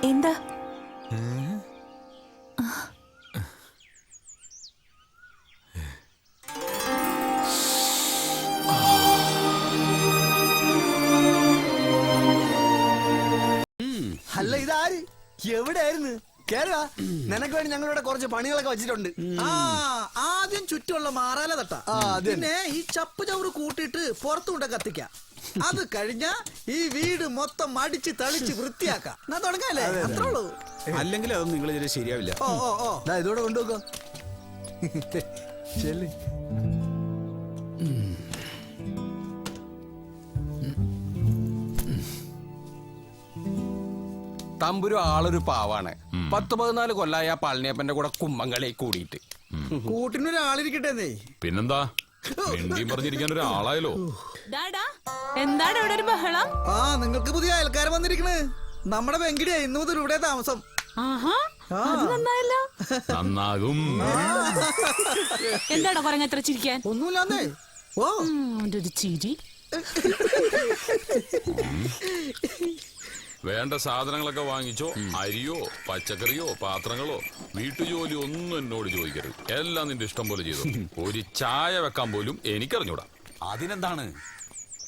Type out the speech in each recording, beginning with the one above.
എന്താ? അല്ല ഇതാര്? എവിടെയായിരുന്നു? കേരള നിനക്ക് വേണ്ടി ഞങ്ങളിവിടെ കുറച്ച് പണികളൊക്കെ വെച്ചിട്ടുണ്ട്. ആദ്യം ചുറ്റുമുള്ള മാറാല തട്ട, പിന്നെ ഈ ചപ്പ് ചവറ് കൂട്ടിയിട്ട് പുറത്തുകൊണ്ട് കത്തിക്കാം. അത് കഴിഞ്ഞ ഈ വീട് മൊത്തം അടിച്ച് തളിച്ച് വൃത്തിയാക്കാം. എന്നാ തുടങ്ങാല്ലേ? അത്രേ ഉള്ളൂ. അല്ലെങ്കിൽ അതൊന്നും നിങ്ങൾ ഇതിന് ശരിയാവില്ല. ഇതോടെ കൊണ്ടുപോക്കോ. ചെല്ല്. തമ്പുരു ആളൊരു പാവാണ്. 10-14 കൊല്ലായ പളനിയപ്പന്റെ കൂടെ കുമ്മങ്ങളെ കൂടിയിട്ട്. കൂട്ടിനൊരാളിരിക്കട്ടെ. പിന്നെന്താ, മിണ്ടിയും പറഞ്ഞിരിക്കാൻ ഒരാളായല്ലോ. എന്താണ് ഇവിടെ ഒരു ബഹളം? നിങ്ങൾക്ക് പുതിയ അയൽക്കാരൻ വന്നിരിക്കണ്. നമ്മുടെ വെങ്കിടിയാ ഇന്നു മുതൽ ഇവിടെ താമസം. നന്നാകും. എന്താണോ കുറഞ്ഞ എത്ര ചിരിക്കാൻ? ഒന്നുമില്ലാന്നേ. ഒരു ചിരി. വേണ്ട സാധനങ്ങളൊക്കെ വാങ്ങിച്ചോ. അരിയോ പച്ചക്കറിയോ പാത്രങ്ങളോ വീട്ടുജോലി ഒന്നും എന്നോട് ചോദിക്കരുത്. എല്ലാം നിന്റെ ഇഷ്ടം പോലെ ചെയ്തു. ഒരു ചായ വെക്കാൻ പോലും എനിക്കറിഞ്ഞൂടാ. അതിനെന്താണ്,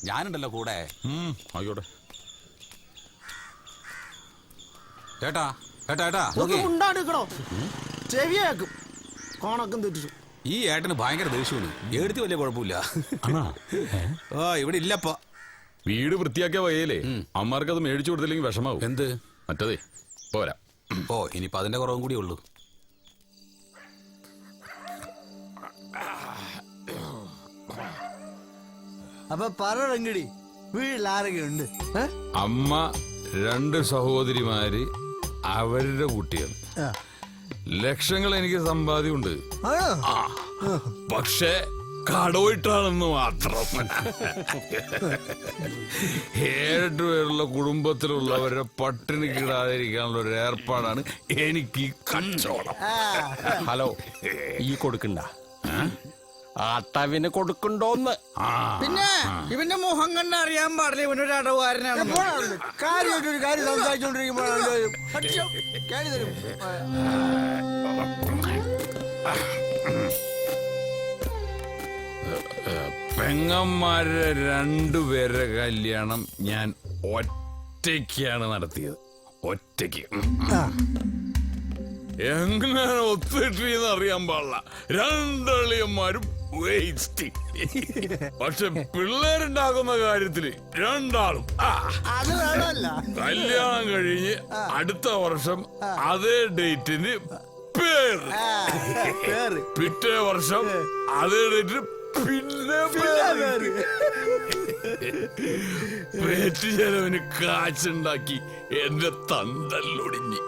ഞാനുണ്ടല്ലോ കൂടെ. ആയിക്കോട്ടെ. ഏട്ടാ ഏട്ടാ ഏട്ടാ ഉണ്ടാടിക്കണോ? ചെവിയാക്കും കോണക്കം തെറ്റിച്ചു. ഈ ഏട്ടന് ഭയങ്കര ദേഷ്യമാണ്. എടുത്ത് വലിയ കുഴപ്പമില്ല. ഇവിടെ ഇല്ലപ്പ. വീട് വൃത്തിയാക്കിയ വയ്യല്ലേ, അമ്മമാർക്ക് അത് മേടിച്ചു കൊടുത്തില്ലെങ്കിൽ വിഷമാവും. എന്ത്? മറ്റതേ പോരാ. ഇനിയിപ്പോ അതിന്റെ കുറവും കൂടി ഉള്ളൂ. അപ്പൊ പറ വെങ്കിടി, വീട്ടിൽ ആരൊക്കെ ഉണ്ട്? അമ്മ, 2 സഹോദരിമാര്, അവരുടെ കുട്ടികൾ. ലക്ഷങ്ങൾ എനിക്ക് സമ്പാദ്യമുണ്ട്. പക്ഷേ കടോയിട്ടാണെന്ന് മാത്രം. 7 പേരുള്ള കുടുംബത്തിലുള്ളവരെ പട്ടിണി കിടാതിരിക്കാനുള്ള ഒരു ഏർപ്പാടാണ് എനിക്ക് ഈ കച്ചവടം. ഹലോ, ഈ കൊടുക്കണ്ട, ആട്ടവിന് കൊടുക്കണ്ടോന്ന്. പിന്നെ ഇവന്റെ മുഖം കണ്ട അറിയാൻ പാടില്ല ഇവനൊരു അടവുകാരനാണ്. കാര്യമായിട്ടൊരു കാര്യം സംസാരിച്ചോണ്ടിരിക്കുമ്പോഴാണ്. പെങ്ങന്മാരുടെ 2 പേരുടെ കല്യാണം ഞാൻ ഒറ്റയ്ക്കാണ് നടത്തിയത്. ഒറ്റയ്ക്ക്. എങ്ങനെ ഒത്തിട്ടെന്ന് അറിയാൻ പാടില്ല. 2 അളിയന്മാരും വേസ്റ്റ്. പക്ഷെ പിള്ളേരുണ്ടാക്കുന്ന കാര്യത്തില് 2 ആളും. കല്യാണം കഴിഞ്ഞ് അടുത്ത വർഷം അതേ ഡേറ്റിന് പേര്. പിറ്റേ വർഷം അതേ ഡേറ്റിന് പിന്നെ പേറ്റ് ചെലവിന് കാശുണ്ടാക്കി എന്റെ തന്തല്ലൊടിഞ്ഞ്.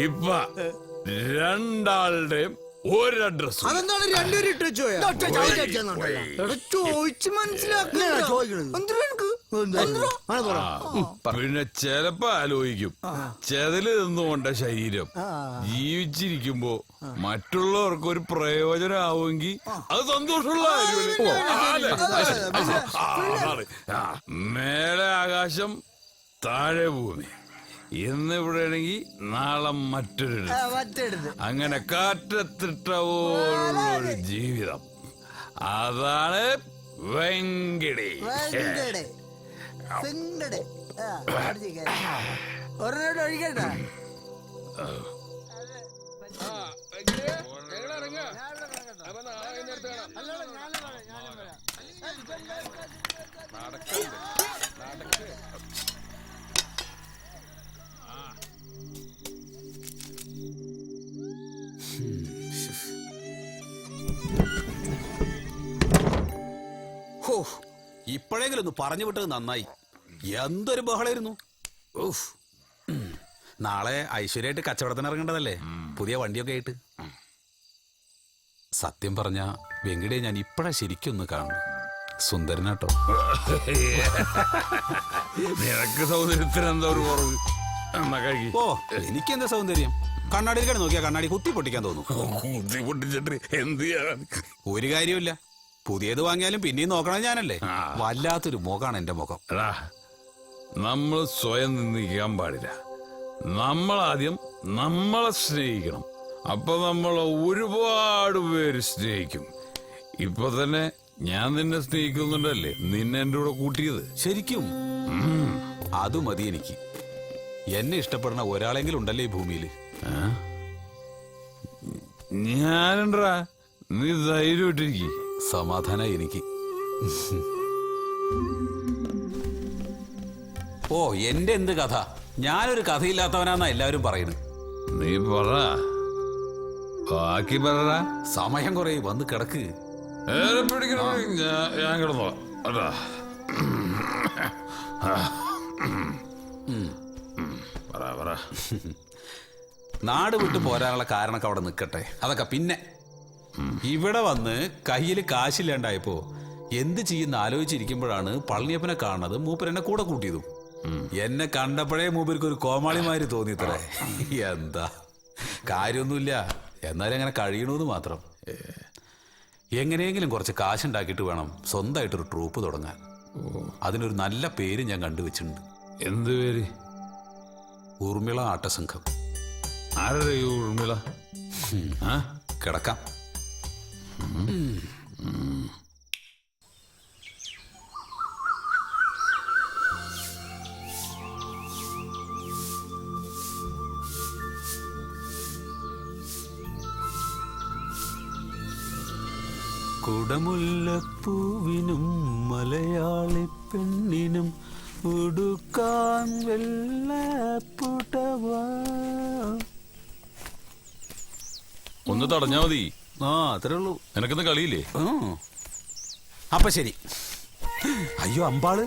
ഇപ്പൊ 2 ആളുടെയും ഒരു അഡ്രസ്. അതെന്താണ് രണ്ടുപേരും ഇട്ട് ചോദിച്ചു പിന്നെ ചെലപ്പോ ആലോചിക്കും, ചെതല് നിന്നുകൊണ്ട ശരീരം ജീവിച്ചിരിക്കുമ്പോ മറ്റുള്ളവർക്ക് ഒരു പ്രയോജനമാവുമെങ്കിൽ അത് സന്തോഷമുള്ള കാര്യമല്ലേ. മേലെ ആകാശം താഴെ ഭൂമി. ഇന്നിവിടെ ആണെങ്കിൽ നാളെ മറ്റൊരു. അങ്ങനെ കാറ്റത്തിട്ട പോലുള്ളൊരു ജീവിതം. അതാണ് വെങ്കിടി. ഒഴിക്കട്ടെ. ഇപ്പോഴെങ്കിലും ഒന്ന് പറഞ്ഞു വിട്ടത് നന്നായി. എന്തൊരു ബഹളായിരുന്നു. നാളെ ഐശ്വര്യമായിട്ട് കച്ചവടത്തിന് ഇറങ്ങേണ്ടതല്ലേ, പുതിയ വണ്ടിയൊക്കെ ആയിട്ട്. സത്യം പറഞ്ഞ വെങ്കിടിയെ ഞാൻ ഇപ്പഴാ ശരിക്കൊന്ന് കാണുന്നു. സുന്ദരനാട്ടോ. നിനക്ക് സൗന്ദര്യത്തിന് എന്താ ഒരു കുറവ്? ഓ, എനിക്കെന്താ സൗന്ദര്യം? കണ്ണാടിയിൽ നോക്കിയാ കണ്ണാടി കുത്തി പൊട്ടിക്കാൻ തോന്നും. കുത്തി പൊട്ടിച്ചിട്ട് എന്ത് ചെയ്യാൻ? ഒരു കാര്യമില്ല, പുതിയത് വാങ്ങിയാലും പിന്നെയും നോക്കണത് ഞാനല്ലേ. വല്ലാത്തൊരു മുഖമാണ് എന്റെ മുഖം. നമ്മൾ സ്വയം നിന്ദിക്കാൻ പാടില്ല. നമ്മളാദ്യം നമ്മളെ സ്നേഹിക്കണം. അപ്പൊ നമ്മളെ ഒരുപാട് പേര് സ്നേഹിക്കും. ഇപ്പൊ തന്നെ ഞാൻ നിന്നെ സ്നേഹിക്കുന്നുണ്ടല്ലേ നിന്നെ എന്റെ കൂടെ കൂട്ടിയത്. ശരിക്കും അത് മതി എനിക്ക്. എന്നെ ഇഷ്ടപ്പെടുന്ന ഒരാളെങ്കിലും ഉണ്ടല്ലേ ഈ ഭൂമിയില്. ഞാനുണ്ടാ, നീ ധൈര്യമായിട്ടിരിക്കും. സമാധാന എനിക്ക്. ഓ, എന്റെ എന്ത് കഥ? ഞാനൊരു കഥയില്ലാത്തവനാന്നാ എല്ലാവരും പറയുന്നത്. നീ പറ, ബാക്കി പറ. സമയം കുറെ വന്ന് കിടക്ക്. ഞാൻ കിടന്നോ അതാ. പറ. നാട് വിട്ടു പോരാനുള്ള കാരണമൊക്കെ അവിടെ നിൽക്കട്ടെ, അതൊക്കെ പിന്നെ. ഇവിടെ വന്ന് കയ്യിൽ കാശില്ലാണ്ടായപ്പോ എന്ത് ചെയ്യുന്ന ആലോചിച്ചിരിക്കുമ്പോഴാണ് പളനിയപ്പനെ കാണുന്നത്. മൂപ്പരെന്നെ കൂടെ കൂട്ടിയതും. എന്നെ കണ്ടപ്പോഴേ മൂപ്പർക്ക് ഒരു കോമാളിമാര് തോന്നിയത്രേ. എന്താ കാര്യമൊന്നുമില്ല, എന്നാലും അങ്ങനെ കഴിയണമെന്ന് മാത്രം. എങ്ങനെയെങ്കിലും കുറച്ച് കാശുണ്ടാക്കിയിട്ട് വേണം സ്വന്തമായിട്ടൊരു ട്രൂപ്പ് തുടങ്ങാൻ. അതിനൊരു നല്ല പേര് ഞാൻ കണ്ടുവച്ചിട്ടുണ്ട്. എന്ത് പേര്? ഊർമിള ആട്ടസംഘം. ആരുടെ ഈ ഊർമിള? കിടക്കാം. കുടമുല്ലപ്പൂവിനും മലയാളി പെണ്ണിനും ഉടുക്കാൻ വെള്ളപ്പുടവാ. ഒന്ന് തടഞ്ഞാ മതി. അത്രേ ഉള്ളൂ. നിനക്കൊന്ന് കളിയില്ലേ? അപ്പൊ ശരി. അയ്യോ അമ്പാള്.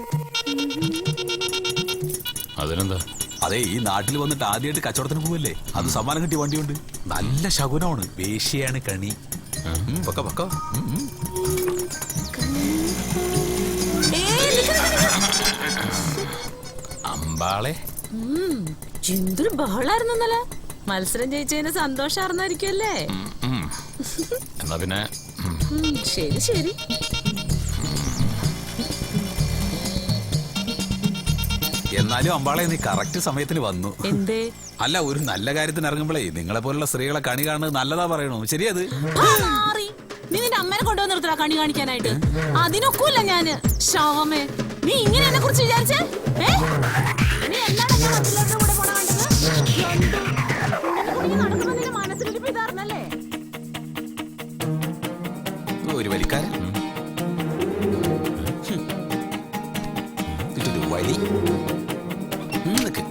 അതിനെന്താ? അതെ, ഈ നാട്ടിൽ വന്നിട്ട് ആദ്യമായിട്ട് കച്ചവടത്തിന് പോവല്ലേ, അത് സമ്മാനം കിട്ടിയ വണ്ടിയുണ്ട്. നല്ല ശകുനമാണ്. വേശ്യയാണ് കണി. പൊക്കോ പൊക്കോ. അമ്പാളെ, എന്തൊരു ബഹളായിരുന്നു ഇന്നലെ. മത്സരം ജയിച്ചതിന് സന്തോഷാർന്നായിരിക്കുമല്ലേ? എന്നാ പിന്നെ ശരി ശരി. എന്നാലും അമ്പാളെ നീ കറക്റ്റ് സമയത്തിന് വന്നു. എന്തേ? അല്ല, ഒരു നല്ല കാര്യത്തിന് ഇറങ്ങുമ്പോഴേ നിങ്ങളെ പോലുള്ള സ്ത്രീകളെ കണി കാണുന്നത് നല്ലതാ പറയണു. ശരിയത്. നീ നിന്റെ അമ്മനെ കൊണ്ടുവന്ന് നിർത്തല കണി കാണിക്കാനായിട്ട്. അതിനൊക്കൂല്ല ഞാന്. ശാമേ, നീ ഇങ്ങനെ എന്നെ കുറിച്ച് വിചാരിച്ചേ? നീ എന്താണ് എന്നെ മറ്റുള്ളവരുടെ കൂടെ പോണ കണ്ടത്? നടക്കുമ്പോ നിന്റെ മനസ്സിലൊരു പിതാർന്നല്ലേ? ഒരു വലിക്കാരൻ. ഇതൊരു വലി. നിക്ക്.